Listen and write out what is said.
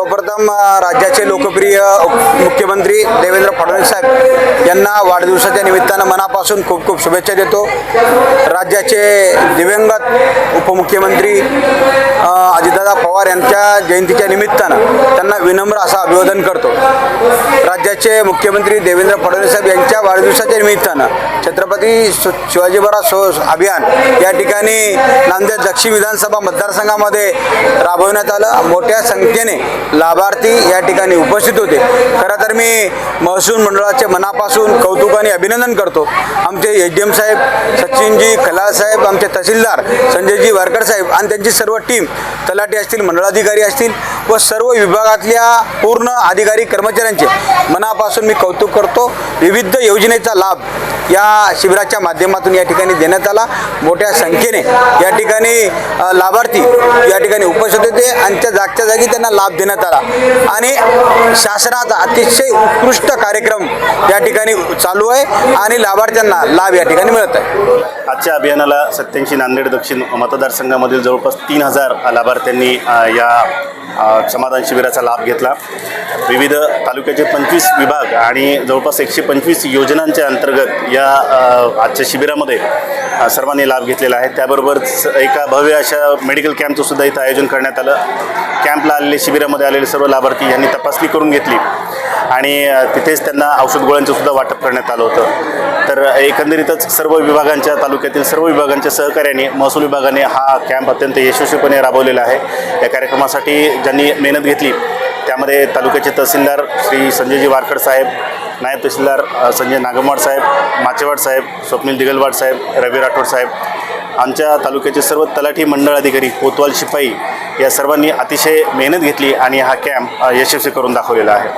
सर्वप्रथम राज्याचे लोकप्रिय मुख्यमंत्री देवेंद्र फडणवीस साहेब यांना वाढदिवसाच्या निमित्तानं मनापासून खूप खूप शुभेच्छा देतो। राज्याचे दिवंगत उपमुख्यमंत्री अजितदादा पवार यांच्या जयंतीच्या निमित्तानं त्यांना विनम्र असं अभिवादन करतो। राज्याचे मुख्यमंत्री देवेंद्र फडणवीस साहेब यांच्या वाढदिवसाच्या निमित्तानं छत्रपती शिवाजी महाराज अभियान या ठिकाणी नांदेड दक्षिण विधानसभा मतदारसंघामध्ये राबवण्यात आलं। मोठ्या संख्येने लाभार्थी या ठिकाणी उपस्थित होते। खरं तर मी महसूल मंडळाचे मनापासून कौतुक आणि अभिनंदन करतो। आमचे एचडीएम साहेब सचिनजी खलाळ साहेब, आमचे तहसीलदार संजयजी वारकर साहेब आणि त्यांची सर्व टीम, तलाठी असतील, मंडळाधिकारी असतील व सर्व विभागातल्या पूर्ण अधिकारी कर्मचाऱ्यांचे मनापासून मी कौतुक करतो। विविध योजनेचा लाभ या शिबिराच्या माध्यमातून या ठिकाणी देण्यात आला। मोठ्या संख्येने या ठिकाणी लाभार्थी या ठिकाणी उपस्थित होते आणि त्या जागच्या जागी त्यांना लाभ देण्यात आला आणि शासनाचा अतिशय उत्कृष्ट कार्यक्रम या ठिकाणी चालू आहे आणि लाभार्थ्यांना लाभ या ठिकाणी मिळत आहे। आजच्या अभियानाला 87 नांदेड दक्षिण मतदारसंघामधील जवळपास 3000 लाभार्थ्यांनी या समाधान शिबिराचा लाभ घेतला। विविध तालुक्याचे 25 विभाग आणि जवळपास 125 योजनांच्या अंतर्गत या आजच्या शिबिरामध्ये सर्वांनी लाभ घेतलेला आहे। त्याबरोबरच एका भव्य अशा मेडिकल कॅम्पचं सुद्धा इथं आयोजन करण्यात आलं। कॅम्पला आलेले, शिबिरामध्ये आलेले सर्व लाभार्थी यांनी तपासणी करून घेतली आणि तिथेच त्यांना औषध गोळ्यांचं सुद्धा वाटप करण्यात आलं होतं। तर एकंदरीतच सर्व विभागांच्या, तालुक्यातील सर्व विभागांच्या सहकार्याने महसूल विभागाने हा कॅम्प अत्यंत यशस्वीपणे राबवलेला आहे। या कार्यक्रमासाठी ज्यांनी मेहनत घेतली त्यामध्ये तालुक्याचे तहसीलदार श्री संजयजी वारकर साहेब, नायब तहसीलदार संजय नागमवाड साहेब, माचेवाड साहेब, स्वप्नील दिगलवाड साहेब, रवी राठोड साहेब, आमच्या तालुक्याचे सर्व तलाठी, मंडळ अधिकारी, कोतवाल, शिपाई या सर्वांनी अतिशय मेहनत घेतली आणि हा कॅम्प यशस्वी करून दाखवलेला आहे।